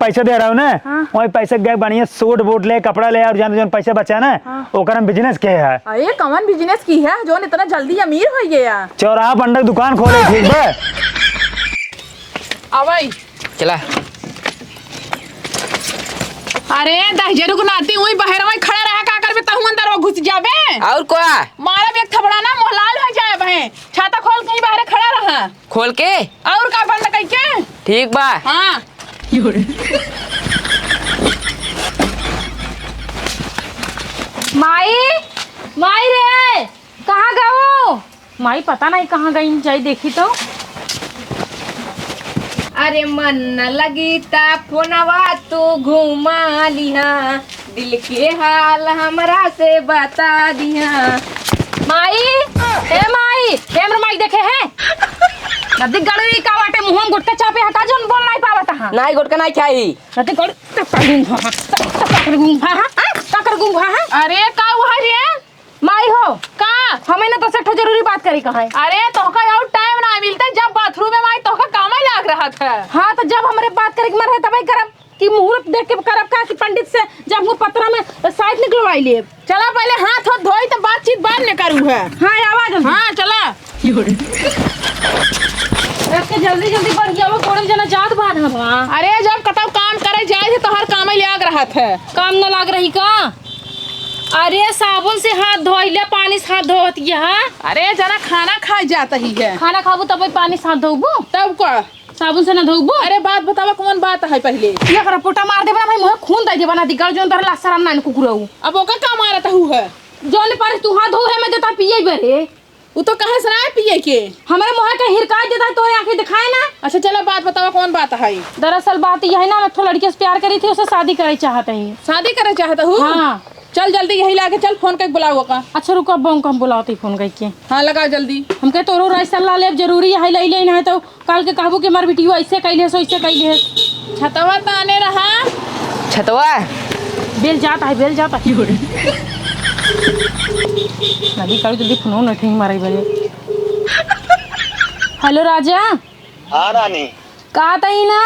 पैसा दे रहा हूँ ना। हाँ। वही पैसे गए बढ़िया सूट बूट ले कपड़ा ले और जान जो पैसा बचा ना। हाँ। ओकर हम बिजनेस के है। अरे कौन बिजनेस की है जो इतना जल्दी अमीर हो गया? चौराहा पंडक दुकान खोले ठीक बा। आवई चला। अरे दहजरू को नाती हुई बहरा में खड़ा रहा का कर बेता हूं अंदर वो घुस जाबे और क्या? मारा भी एक थबड़ा ना मोहलाल हो जाए बहन। छाता खोल के ही बाहर खड़ा रहा। खोल के और का बंद कई के? ठीक बा। हां माई माई रे कहाँ गओ? माई पता नहीं कहाँ गई जाई देखी तो। अरे मन न लगी ता फोनवा तू घुमा लिहा दिल के हाल हमरा से बता दिहा। माई ए माई कैमरा माई देखे है नदी गड़ी का बाटे मुंह में गुटका चापे हटा जोन बोल नहीं पावत हां। नहीं गुटका नहीं खाई। नदी गड़ी तकर गुंगा हां। अरे का हुआ रे? माई हो का हमें ना तो सेठ जरूरी बात करी कहाँ है। अरे तोहका और टाइम ना मिलता जब बाथरूम में माई तोहका काम ही लाग रहा था। हाँ तो जब हमारे बात करे के मन है तभी करब कि मुहूर्त देख के करब का कि पंडित से जब मुँह पत्रा में शायद निकलवाई लिए। चला पहले हाथ हाथ धोई तो बातचीत बाद में करू है। हाँ आवाज हाँ चला जल्दी जल्दी बढ़ गया वो कोड़म जना जात बाद हवा। अरे जब कतौ काम करे जाए थे तो हर काम ही लाग रहा था। काम न लाग रही का? अरे साबुन से हाथ धोइले पानी से हाथ धोत यहाँ। अरे जना खाना खा जाता ही है। खाना खाबू तब पानी से हाथ धोबू तब का साबुन से न धोबू। अरे बात बतावा कौन बात है पहले? ये कर पोटा मार दे बना भाई मुंह खून दे दे बना दिगर जोन तरह शरम ना कुकुरऊ। अब ओका का मारत हु है जोन पर तू हाथ धो है मैं देता पिए बरे वो तो कहे सुनाए पिए के हमारे मुंह का हिरका देता तो आंखें दिखाए ना। अच्छा चलो बात बतावा कौन बात है? दरअसल बात यह है ना मैं थोड़ा लड़के से प्यार करी थी उससे शादी करे चाहते हैं। शादी करे चाहता हूँ? हाँ चल जल्दी यही लाके चल फोन करके बुलाओ का। अच्छा रुको अब हम बुलाते फोन करके। हाँ लगाओ जल्दी। हम कहे तोरो राय सलाह ले जरूरी है ले ले ना तो कल के कहबो कि मार बिटियो ऐसे कैले सो ऐसे कैले है। छतवा ताने रहा छतवा बेल जाता है नदी कल जल्दी फोन न ठेंग मारे बजे। हेलो राजा। हाँ रानी का तई ना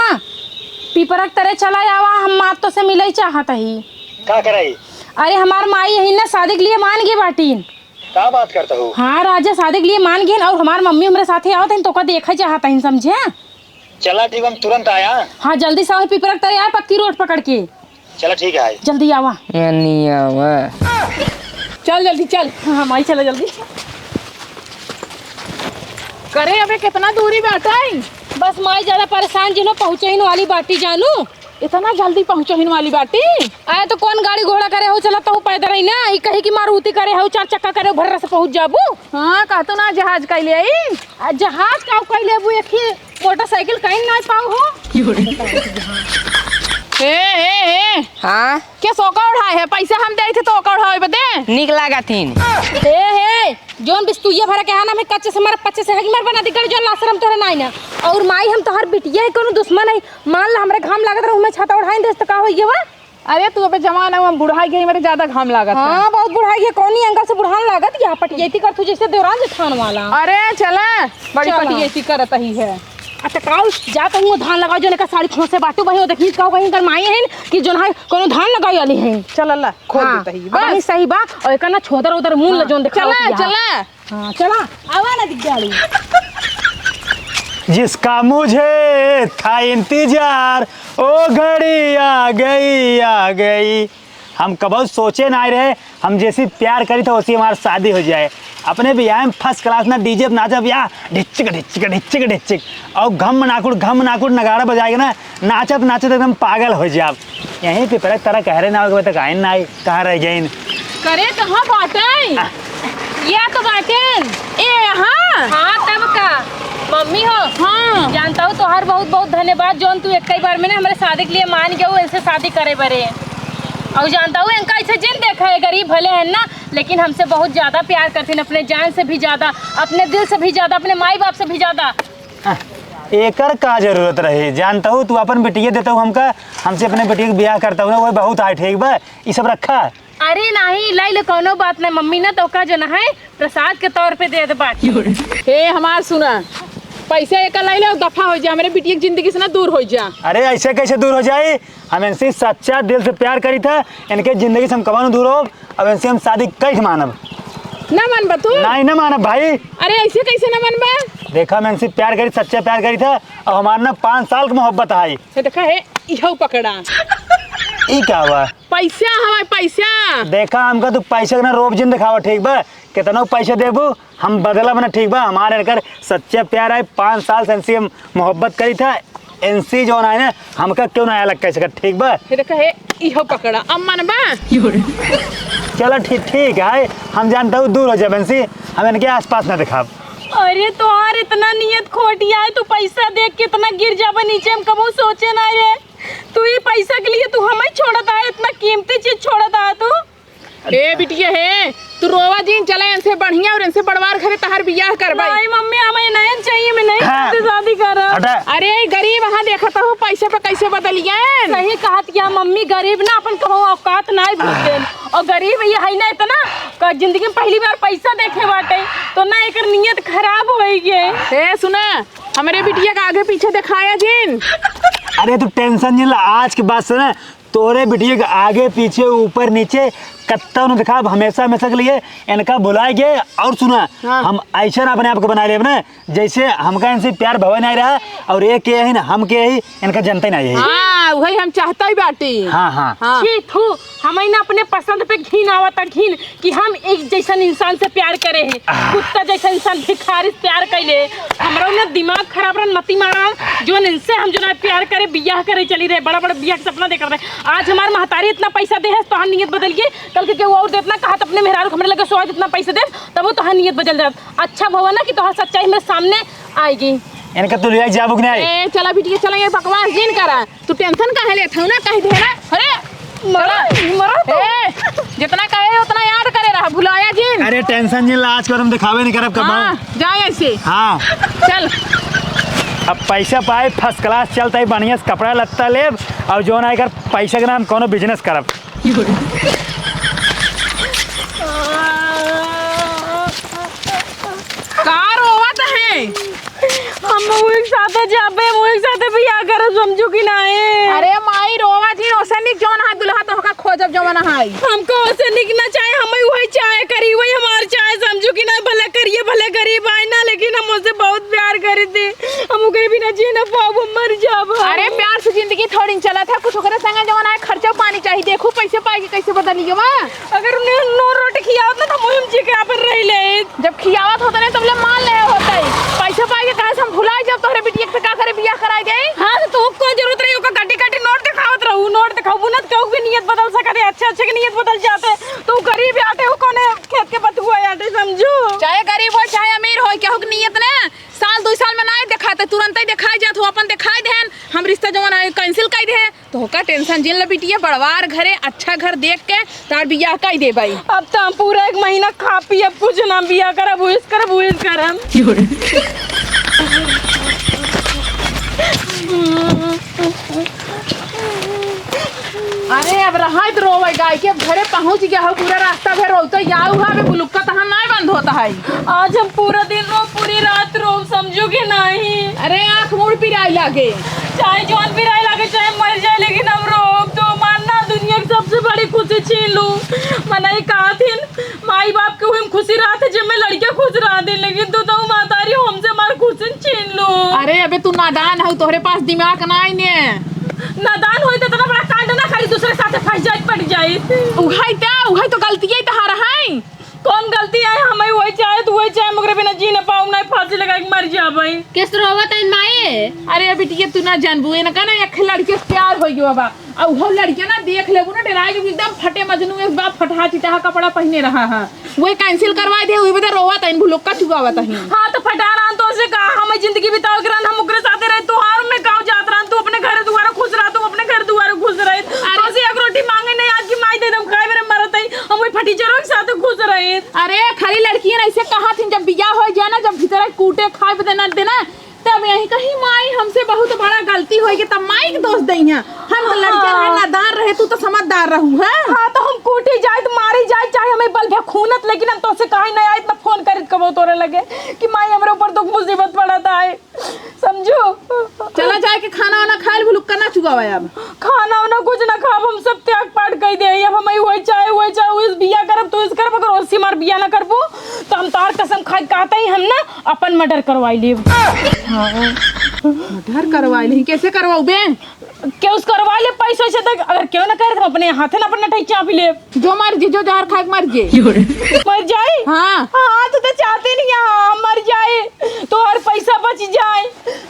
पीपरक तरह चला आवा हम मात तो से मिले चाहत ही। का कराई? अरे हमार माई यही ना शादी के लिए मान गई बाटीन। का बात करता हूँ? हाँ राजा शादी के लिए मान गए और हमार मम्मी हमारे साथ ही आवत तो का देखा चाहता है समझे। चला ठीक हम तुरंत आया। हाँ जल्दी से पीपरक तरह आए पक्की रोड पकड़ के। चला ठीक है जल्दी आवा। चल जल्दी चल। हाँ माई चलो जल्दी। करे अबे कितना दूरी बैठा है? बस माई ज्यादा परेशान जिन्हों पहुँचे वाली बाटी जानू इतना जल्दी पहुँचो हिन वाली बाटी? आए तो कौन गाड़ी घोड़ा करे हो चला तो पैदल ही ना ई कहीं की मारुति करे हो चार चक्का करे भर्रा से पहुँच जाबू। हाँ कहतो ना जहाज का ले आई। जहाज का कह लेबू एक ही मोटरसाइकिल कहीं ना पाऊ हो। ए हाँ क्या सोका उठाए है? पैसा हम दे थे तो ओका उठाए बदे निक लागा थीन। हे जोन बिस्तुया भरा के ना मैं कच्चे से मार पच्चे से हगी मार बना दिकर जोन लाशरम तोरे नाई ना और माई हम तोहर बिटिया है कोनो दुश्मन है मान ला हमरे घाम लागत रहू मैं छाता उठाई देस तो का होइए वा। अरे तू अबे जवान है बुढ़ाई गई मेरे ज्यादा घाम लागत है। हाँ बहुत बुढ़ाई है कौनी एंगल से बुढ़ान लागत यहाँ पटियती कर तू जैसे देवरान जेठान वाला। अरे चला बड़ी चला। पटियती करत ही है। अच्छा काऊ जा तो वो धान लगाओ जो का साड़ी खोसे बाटू वही देखी काऊ कहीं कर माई है कि जोन है कोनो धान लगाई वाली है। चल अल्लाह खोल देता ही बस सही बा और एक ना छोदर उधर मुंह ल जोन देखा चला चला। हां चला आवा ना दिगाड़ी। जिसका मुझे था इंतजार ओ घड़ी आ गई। हम कभी सोचे ना रहे हम जैसी प्यार करी तो वैसी हमारी शादी हो जाए। अपने बियाह में फर्स्ट क्लास ना डीजे नाचा बियाह ढिच्चिक ढिच्चिक ढिच्चिक ढिच्चिक और घम नाकुड़ नगाड़ा बजाएगा ना नाचत नाचत एकदम पागल हो जाए। यहीं पे पहले तरह कह रहे ना हो तो कहीं ना आई कहाँ रह गई। करे कहाँ बाटे? या तो बाटेन ए हाँ हाँ तब का मम्मी हो। हाँ जानता हूँ तोहार बहुत बहुत धन्यवाद जोन तू एक बार में ना हमारे शादी के लिए मान गया ऐसे शादी करे बरे। और जानता हूँ इनका ऐसे जिन देखा है गरीब भले हैं ना लेकिन हमसे बहुत ज्यादा प्यार करते हैं अपने जान से भी ज्यादा अपने दिल से भी ज्यादा अपने माई बाप से भी ज्यादा। एकर का जरूरत रही? जानता हूँ तू अपन बेटिया देता हूँ हमसे अपने बेटिया के ब्याह करता हूँ ना वो बहुत आए ठीक बा ये सब रखा। अरे नहीं लाई लो कोनो बात नहीं मम्मी ना तो का जो ना है प्रसाद के तौर पे दे दे बाटी। हे हमार सुना पैसे एक ले ले और दफा हो जा, मेरे बिटिया की जिंदगी से ना दूर हो जा। अरे ऐसे कैसे दूर हो जाए? हम इनसे सच्चा दिल से प्यार करी था, इनके जिंदगी से हम कबानु दूर हो। अब इनसे हम शादी कैसे मानब? ना मनबा तू? नहीं ना मानब भाई। अरे ऐसे कैसे ना मनबा? देखा मैं इनसे प्यार करी, सच्चा प्यार करी था, और हमारा ना 5 साल की मोहब्बत है। ये देखा है इहो पकड़ा ई क्या हुआ? पैसा हमारे पैसा। देखा हमका तू पैसे का ना रोब जिन दिखावा, ठीक बा? कितना पैसे देबू हम बदला बना, ठीक बा? हमारे इनकर सच्चा प्यार है, 5 साल से इनसे हम मोहब्बत करी था। इनसे जो है ना हमका क्यों ना अलग कैसे कर, ठीक बा? ये देखा है इहो पकड़ा, अब मनबा? चलो ठीक है, हम जानता हूँ दूर हो जाए इनसे, हम इनके आसपास ना दिखाब। अरे तोहार इतना नियत खोटिया है, तू पैसा देख के इतना गिर जाबा नीचे, हम कबू सोचे ना रे। तू ये पैसा के लिए तू हमें छोड़ता है, इतना कीमती चीज छोड़ता है तू। ए बिटिया है तू रोवा जीन चले इनसे बढ़िया और इनसे बड़वार घरे तहार बियाह करवाई। नहीं मम्मी हमें नहीं चाहिए, मैं नहीं हाँ। करती शादी करब। हटा। अरे गरीब वहाँ देखा तो पैसे पे कैसे बदलिए। सही कहत क्या मम्मी, गरीब ना अपन कहूँ औकात नहीं भूलते, और गरीब ये है ना इतना का जिंदगी में पहली बार पैसा देखे बाटे तो ना एक नियत खराब हो गई। ए सुना हमारे बिटिया का आगे पीछे दिखाया जिन। अरे तू टेंशन नहीं ला, आज की बात सुना, तोरे बिटिया के आगे पीछे ऊपर नीचे कत्ता न दिखा, हमेशा हमेशा के लिए इनका भुलाए गए। और सुना हाँ। हम ऐसा अपने आप को बना ले ना, जैसे हमका इनसे प्यार भवा नहीं रहा, और एक के है ना हम के ही इनका जनता नहीं है। हाँ वही हम चाहता ही बाटी। हाँ हाँ हाँ। छी थू, हमें ना अपने पसंद पे घिन आवता, घिन कि हम एक जैसा इंसान से प्यार करे हैं, कुत्ता जैसा इंसान भिखारी से प्यार कैले। हमरा ना दिमाग खराब रहा, मती मारा, जो इनसे हम जो ना प्यार करे बियाह करे चली रहे, बड़ा बड़ा बियाह का सपना देख रहे। आज हमारे महतारी इतना पैसा दे है तो हम नियत बदल गई, कल के वो और देतना कहा अपने मेहरारू हमरे लगे सोच इतना पैसा दे तब वो तो नियत बदल जात। अच्छा भवा ना कि तोहर सच्चाई मेरे सामने आएगी। इनका तू ले जाबुक नहीं। ए चला बिटिया चला, ये बकवास जिन करा, तू टेंशन काहे लेत हौ ना, कह दे ना। अरे मरा ए जितना कहे उतना याद करे रहा, भुलाया जिन। अरे टेंशन नहीं ला, आज को हम दिखावे नहीं करब हाँ कब। जा ऐसे। हाँ चल अब पैसा पाए फर्स्ट क्लास चलता है, बढ़िया से कपड़ा लत्ता लेब, और जो ना कर पैसा के नाम कोनो बिजनेस करब। कार होवत है। हम वो एक साथ जाबे, वो एक साथ बियाह कर समझू कि नहीं। अरे माई रोवा जी ओसनिक जोन है दुल्हा तो का खोजब जवन है। हमको ओसे निकना चाहे, हमें वही चाहे करी, वही हमार चाहे समझू कि नहीं। भले करिए भले गरीब आए ना, लेकिन हम उससे बहुत प्यार करे थे, हम उनके बिना जी ना पाओ, मर जाब। अरे प्यार से जिंदगी थोड़ी चला था, कुछ ओकरे संगे जवन है खर्चा पानी चाहिए, देखो पैसे पाएगी कैसे बदलिए वा। अगर उन्हें नो रोटी खियावत ना तो मुहिम जी के पर रह ले। जब खियावत होता नहीं तब ले मान ले होता है, पैसे पाएगी कहे हम भुलाए जब तोहरे बिटिया से का करे बियाह कराई दे। हाँ तो को जरूरत रही ओका गड्डी गड्डी नोट दिखावत रहू, नोट दिखाऊ ना तो भी नियत बदल सकते, अच्छे अच्छे की नियत बदल जाते। तो गरीब आटे हो कोने खेत के बतुआ आटे समझो। चाहे गरीब हो चाहे अमीर हो, केहू की नियत ना साल 2 साल में ना दिखाते, तुरंत ही दिखाई जात हो, अपन दिखाई देन हम रिश्ता जवन है कैंसिल कर दे। तो होका टेंशन जिन ले बिटिया, बड़वार घरे अच्छा घर देख के तार बियाह कर दे भाई। अब तो हम पूरा 1 महीना खा पी, अब कुछ ना बियाह करब, उइस करब, उइस करब। अरे अब रहा तो रोवे गाय के घरे पहुंच गया हो, पूरा रास्ता भर रोता याऊ है, अबे बुलुक्का तहां नहीं बंद होता है। आज हम पूरा दिन रो, पूरी रात रो, समझो कि नहीं। अरे आँख मुड़ पिराई लागे, चाहे जौन भी राय लगे चाहे मर जाए, लेकिन हम रो तो मानना दुनिया की सबसे बड़ी खुशी छीन लू। मनाई कहा थी माई बाप के हुए खुशी रहा थे जब मैं लड़कियां खुश रहा थी, लेकिन तू तो मातारी हमसे हमारे खुशी छीन लू। अरे अबे तू नादान है, तोहरे पास दिमाग नहीं ने। नादान होई तो इतना बड़ा कांड ना करी, दूसरे साथ फंस जाए पड़ जाए। उहाई तो गलती है तहारा है। कौन गलती है? हमें वही चाहे तो वही चाहे, मगर बिना जी ना पाऊँ, नहीं फांसी लगा के मर जा भाई। किस रोवत है माए? अरे बिटिया तू ना जानबू ना कहना एक लड़के से प्यार हो गयो बा, और वो लड़के ना देख लेबू ना डराए एकदम फटे मजनू एक बार फटा चिटा कपड़ा पहने रहा है, वही कैंसिल करवा दे, वही बता रोवत है भुलुक्का चुगावत है। हाँ तो फटा रहा तो उसे कहा हमें जिंदगी बिताओ कर, हम ओकरे साथे रहे, तू हार में गाँव जात रहा, तू अपने घर दुआरा खुश रहा, तू अपने घर दुआरा खुश रहे। अरे एक रोटी मांगे नहीं, आज की माई दे दम खाए मेरे मरत है, हम वही फटी चरो के साथ खुश रहे। अरे खाली लड़की ने ऐसे कहा थी, जब बियाह हो जाए ना, जब भीतर कूटे खाए पे देना तब यही कहीं माई हमसे बहुत बड़ा गलती होगी, तब माई के दोस्त दई हैं। हम तो लड़के रहे नादान रहे, तू तो समझदार रहू है। हाँ तो हम कूटी जाए तो मारी जाए, चाहे हमें बल खूनत, लेकिन हम तो से कहीं नहीं आए, इतना फोन कर कबो तोरे लगे कि माई हमारे ऊपर दुख मुसीबत पड़ा था। समझो। चला जाए के खाना वाना खाए भुलुक्का ना चुकावा अब। खाना वाना कुछ ना खाब, हम सब त्याग पाट कह दे। अब हम वही चाहे इस बिया करब तो इस करब, अगर ओसी मार बिया ना करबो तो हम तार कसम खा कहते ही हम ना अपन मर्डर करवाई लेब। मर्डर करवाई नहीं, कैसे करवाऊ बे? क्यों उस करवा ले पैसे से तक, अगर क्यों ना करे तो अपने हाथे ना अपना ठई चापी ले। जो मर जे, जो जहर खाए के मर जे। मर जाए? हाँ हाँ तो चाहते नहीं हाँ मर जाए तो हर पैसा बच जाए,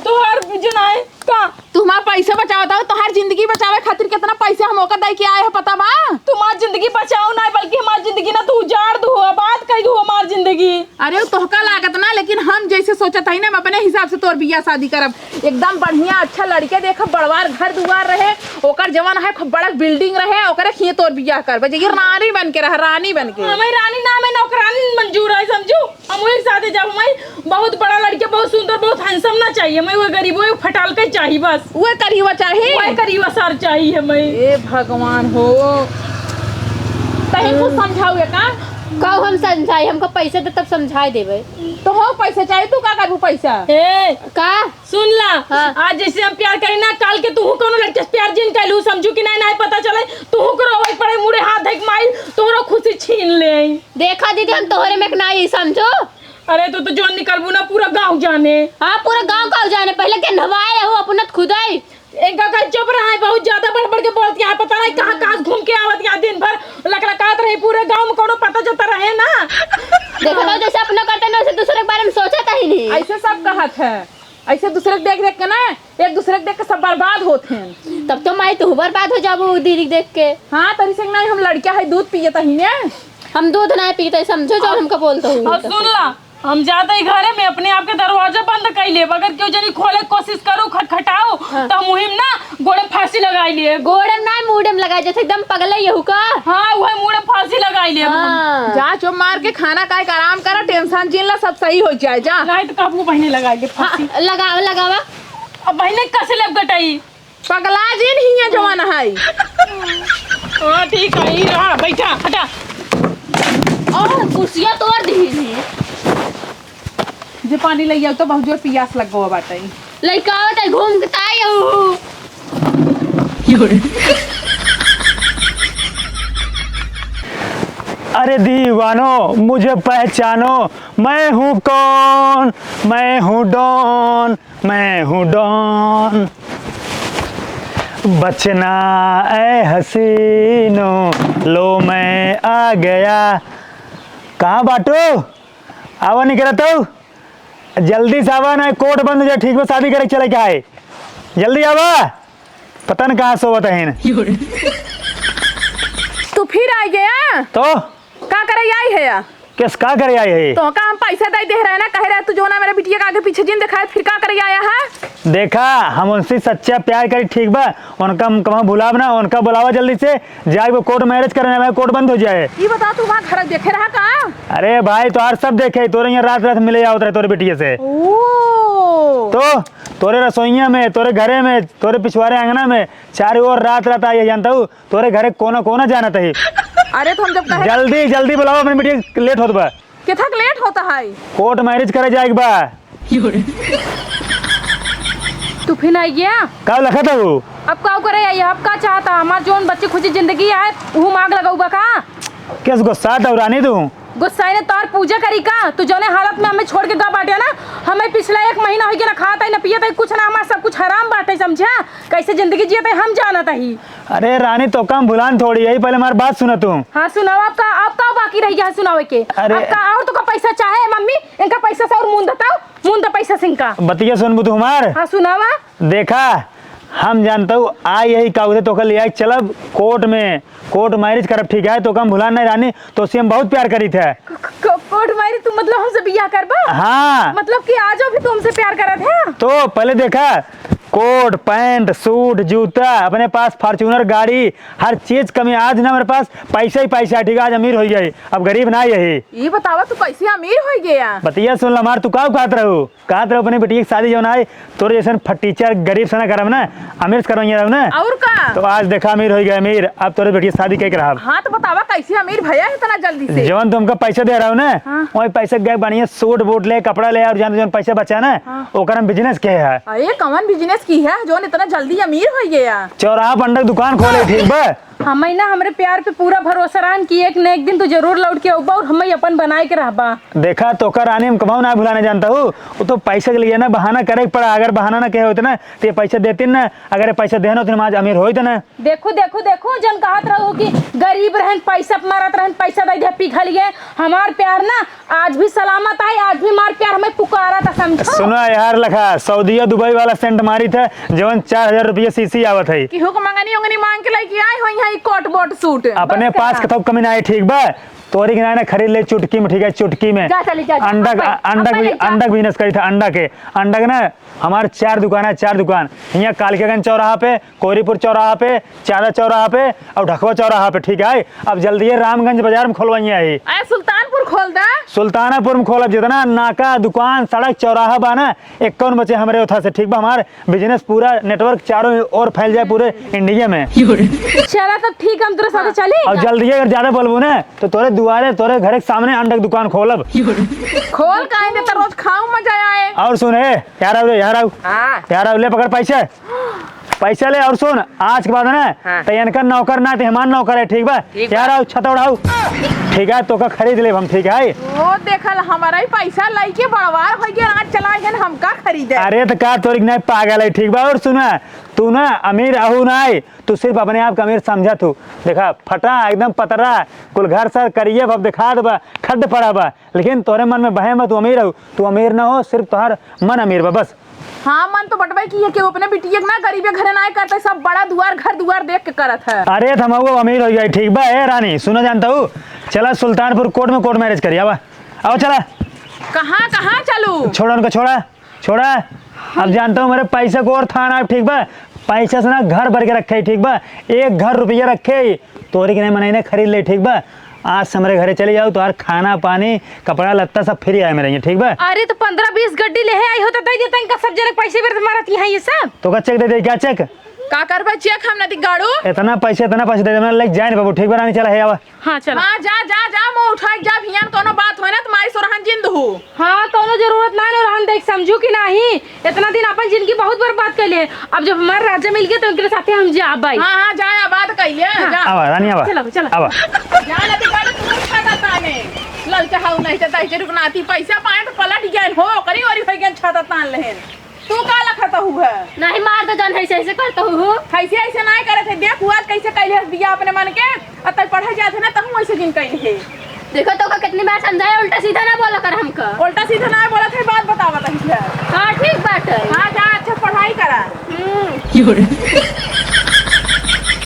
तो हर जुनाए का तुम्हारा पैसा बचाओ था, तो हर जिंदगी बचावे खातिर कितना पैसा हम ओकर दे के आए हैं पता बा? तुम्हारी जिंदगी बचाओ ना, बल्कि हमारी जिंदगी ना तू उजाड़ दो, बात कही दो हमारी जिंदगी। अरे वो तोहका लागत ना, लेकिन हम जैसे सोचत हई ना, हम अपने हिसाब से तोर बियाह शादी करब। एकदम बढ़िया अच्छा लड़के देख, बड़वार घर दुआर रहे, ओकर जवन है खूब बड़ा बिल्डिंग रहे, ओकरे खिए तोर बियाह करब। जे रानी बन के रह, रानी बन के। हमें रानी नाम है, नौकरानी मंजूर है, समझो। हम वही साथे जब हमें बहुत बड़ा लड़के, बहुत सुंदर, बहुत हैंडसम ना चाहिए हमें, वो गरीब वो फटाल के चाहिए बस। वो करीवा चाहिए, वो करीबा सर चाहिए हमें। ए भगवान हो, तही कुछ समझाऊ का? कहो हम समझाई, हमको पैसे दे तब समझाई देवे। तो हो पैसे चाहिए, तू का करबू पैसा? ए का सुन ला, हाँ। आज जैसे हम प्यार करी ना, काल के तू कोनो लड़के से प्यार जिन कैलू, समझू कि नहीं पता चले तू करो वही पड़े मुड़े हाथ धक माइल तोरो खुशी छीन ले। देखा दीदी, हम तोहरे में नहीं समझो। अरे तो जोन निकलबू ना पूरा गांव जाने। हाँ पूरा गांव का जाने, पहले के नवाए हो अपना खुद ही। एक का चुप रहा है, बहुत ज्यादा बढ़ बढ़ के बोलती है, पता नहीं कहाँ घूम के आवत यहाँ दिन भर लकलकात रही, पूरे गांव में कोनो पता चलता रहे ना। देखो तो जैसे अपना करते ना, वैसे दूसरे के बारे में सोचा ही नहीं। ऐसे सब कहत है, ऐसे दूसरे के देख देख के ना, एक दूसरे के देख के सब बर्बाद होते हैं। तब तो मैं तू बर्बाद हो जाबू दीदी देख के। हाँ तरी से नहीं, हम लड़कियां है दूध पिए तही ने, हम दूध नहीं पीते, समझो जो हमको बोलते हो। और सुन ला, हम जाते ही घरे में अपने आप के दरवाजा बंद कर ले, अगर क्यों जनी खोले कोशिश करो खटखटाओ तो मुहिम ना गोड़े फांसी लगाई लिए। गोड़े ना मुड़े में लगाए, जैसे एकदम पगले यहू का। हाँ वही मुड़े फांसी लगाई लिए। हाँ। जा चुप मार के खाना खाए के आराम करा, टेंशन जिन ला सब सही हो जाए। जा नहीं तो काबू बहने लगाई ले फांसी। हाँ, लगावा लगावा। अब बहने कैसे लग गटाई? पगला जिन ही है जवान है। हाँ ठीक है, ही रहा, बैठा हटा। और कुर्सियां तोड़ दी। जे पानी ले जाओ तो बहुत जोर पियास लग गो बाटे। लड़का आवत घूम के तायू। अरे दीवानो मुझे पहचानो, मैं हूँ कौन, मैं हूँ डॉन, मैं हूँ डॉन। बचना ए हसीनो, लो मैं आ गया। कहाँ बाटू? आवा नहीं करा तो जल्दी से आवा, ना कोर्ट बंद हो जाए, ठीक में शादी करे चले क्या है, जल्दी आवा। पता न कहाँ सोवत है। तू फिर आ गया तो का करे आई है या? किस का करे आए है? तो का हम पैसा दे रहे ना, कह रहे तू जो ना मेरे बिटिया के आगे पीछे जिन दिखाए, फिर का करे आया है? देखा हम उनसे सच्चा प्यार करी, ठीक बा, उनका कहाँ बुलाव ना, उनका बुलावा जल्दी से, जाके कोर्ट मैरिज करना है, कोर्ट बंद हो जाए। ये बता तू वहाँ घर देखे रहा का? अरे भाई तो हर सब देखे, तोरे यहाँ रात रात मिले जाओ तोरे बिटिया से। तो तोरे रसोईया में, तोरे घरे में, तोरे पिछवाड़े अंगना में, चारों ओर रात रात आई जानता हूँ, तोरे घरे कोना कोना जाना था। अरे तो हम जब कहे जल्दी जल्दी बुलाओ अपनी बिटिया, लेट होता बा, कितना लेट होता है? कोर्ट मैरिज करे जाएगी बा। तू फिर आई गया? कब लखा था वो? अब का करे आई, अब का चाहता हमार जोन बच्चे खुशी जिंदगी है वो मांग लगाऊबा का? किस गुस्सा था रानी तू? गुस्सा ने तार पूजा करी का? तू जोने हालत में हमें छोड़ के गा बाटे ना, हमें पिछला 1 महीना हो गया ना खाता है ना पिया, कुछ ना, हमारा सब कुछ हराम बाटे, समझा? कैसे जिंदगी जियते हम जानत ही। अरे रानी तो कम भुलान थोड़ी, यही पहले हमारी बात सुना तू। हाँ सुनाओ, आपका बाकी रह गया सुनावे के। अरे आपका और तो का पैसा चाहे मम्मी, इनका पैसा से और मुंह बताओ, मुंह पैसा से इनका बतिया सुन बु तुम्हार। हाँ सुनावा। देखा हम जानता हूँ आ यही कागज तो कल लिया चलब कोर्ट में, कोर्ट मैरिज करब, ठीक है? तो कम भुलान नहीं रानी, तो उससे हम बहुत प्यार करी थे। कोर्ट मैरिज तू मतलब हमसे बियाह करबा? हाँ मतलब कि आज भी तुमसे प्यार करत है? तो पहले देखा कोट पैंट सूट जूता, अपने पास फॉर्च्यूनर गाड़ी, हर चीज कमी। आज ना मेरे पास पैसा ही पैसा है, ठीक है, आज अमीर हो गई, अब गरीब ना यही। ये बतावा तू कैसे अमीर हो गया? बतिया सुन ला मार, तू का कहत रहो अपने बेटी की शादी जो ना तोरे जैसे फटीचर गरीब से ना करब ना, अमीर से करवाइए रहो ना। और का तो आज देखा अमीर हो गया अमीर, अब तोरे बेटी की शादी कह रहा। हाँ तो बतावा कैसे अमीर भैया इतना जल्दी से? जवन तुमको पैसा दे रहा हूँ ना, वही पैसे गए बढ़िया सूट बूट ले, कपड़ा ले, और जन पैसा बचा ना ओकर हम बिजनेस के है। अरे कौन बिजनेस की है जो इतना जल्दी अमीर हो गया? चौराहा पर अंडा दुकान खोले, ठीक बा। हम ना हमरे प्यार पे पूरा भरोसा रहन कि एक न एक दिन तू जरूर लौट के आऊबा और हम अपन बनाए के रहबा। देखा तो कर आने में कमाऊ ना भुलाने जानता हूँ, वो तो पैसे के लिए ना बहाना करे पड़ा। अगर बहाना ना कहे होते ना तो ये पैसे देते ना, अगर ये पैसे देना होते ना आज अमीर होते ना। देखो देखो देखो जन कहत रहो कि गरीब रहन पैसा मारत रहन, पैसा दे दे पिघल गए। हमार प्यार ना आज भी सलामत है, आज भी मार प्यार हमें पुकारा था, समझो। सुनो यार लखा, सऊदीया दुबई वाला सेंट मारी था जवन 4000 रुपये सीसी आवत है। कि हुक मंगनी उंगनी मांग के लेके आए हो यहाँ कोट बोट सूट अपने पास कतौ कमी ना है, ठीक बा। तोरी के ना खरीद ले चुटकी में, ठीक है, चुटकी में। जा चली जा अंडा अंडा बिजनेस करी था, अंडा के ना हमारे 4 दुकान है, 4 दुकान यहाँ कालकेगंज चौराहा पे, कोरीपुर चौराहा पे, चारा चौराहा पे और ढकवा चौराहा पे, ठीक है। अब जल्दी है रामगंज बाजार में खोलवाइए आई। सुल्तानपुर खोल दे। सुल्तानापुर में खोलब, जितना नाका दुकान सड़क चौराहा बा ना 51 बचे हमारे उठा से, ठीक बा। हमारे बिजनेस पूरा नेटवर्क चारों ओर फैल जाए पूरे इंडिया में। चला तब ठीक, हम तेरे साथ चले। और जल्दी अगर ज्यादा बोलबू ना तो तोरे दुआरे तोरे घर के सामने अंडा की दुकान खोलब। खोल का आएंगे तो रोज खाऊं मजा आए। और सुन है यार आओ यार आओ ले पकड़ पैसा ले। और सुन आज के बाद ना तो इनका नौकर ना तो हमारा नौकर है, ठीक बा। यार आओ छत उड़ाओ, ठीक है, तो का खरीद ले हम, ठीक है। वो देखल हमारा ही पैसा लेके बड़वार हो गया, आज चला गया हमका खरीदे। अरे तो का तोरी नहीं पागल है, ठीक बा। और सुना तू ना अमीर आहू ना है, तू सिर्फ अपने आप का अमीर समझा। तू देखा फटा एकदम पतरा कुल घर सर करिए अब दिखा दबा खड्ड पड़ा बा, लेकिन तोरे मन में बहे तू अमीर हो, तू अमीर ना हो, सिर्फ तुम्हार मन अमीर बा बस। हाँ मन तो बटवाई की है कि वो अपने बिटिया ना गरीबे घरे ना करते, सब बड़ा दुआर घर दुआर देख के करत है। अरे थमाओ अमीर हो गया, ठीक बा। ए रानी सुनो जानता हूँ, चला सुल्तानपुर कोर्ट में कोर्ट मैरिज करिए। आओ चला। कहाँ कहाँ चलू? छोड़ा उनको, छोड़ा। अब जानता हूँ मेरे पैसे को और था ना, ठीक बा। पैसा से ना घर भर के रखे, ठीक बा। 1 घर रुपया रखे तोरी के नहीं मनाई खरीद ले, ठीक बा। आज से हमारे घरे चले जाओ तो यार खाना पानी कपड़ा लत्ता सब फ्री आए मेरे, ठीक बा। अरे तो 15-20 गड्डी ले आई होता दे देता इनका सब जने पैसे भी तुम्हारा यहाँ ये सब। तो का चेक दे दे, क्या चेक? का करबा चेक हम नदी गाड़ू? इतना पैसे दे दे, मैं लेके जाए ना बाबू, ठीक बा रानी, चला है आवा। हाँ चलो। हाँ जा जा जा मुंह उठाई जा, भियान कोनो बात होए ना तुम्हारी सोरहन जिंद हो। हाँ कोनो जरूरत ना रहन देख, समझू कि नहीं इतना दिन अपन जिंदगी बहुत बर्बाद कर लिए, अब जब हमारा राजा मिल गया तो उनके साथे हम जा भाई। हाँ जा बात कहिए जा। आवा रानी आवा, चलो आवा। जा नदी गाड़ू तुम खाता ताने ललचा हाउ नहीं तो ताई रुकनाती पैसा पाए तो पलट गए हो करी और हो गया छाता तान लेहन। तू का लखता हुआ नहीं मार तो जान ऐसे करता हूँ। कैसे ऐसे नहीं करे थे, देख हुआ कैसे कैले बिया अपने मन के अतः पढ़े जाते ना तहु ऐसे दिन कैले है। देखो तो का कितनी बार समझाया, उल्टा सीधा ना बोला कर हमका। उल्टा सीधा ना बोला थे, बात बतावत है। हाँ ठीक बात है। हाँ जा अच्छा पढ़ाई करा।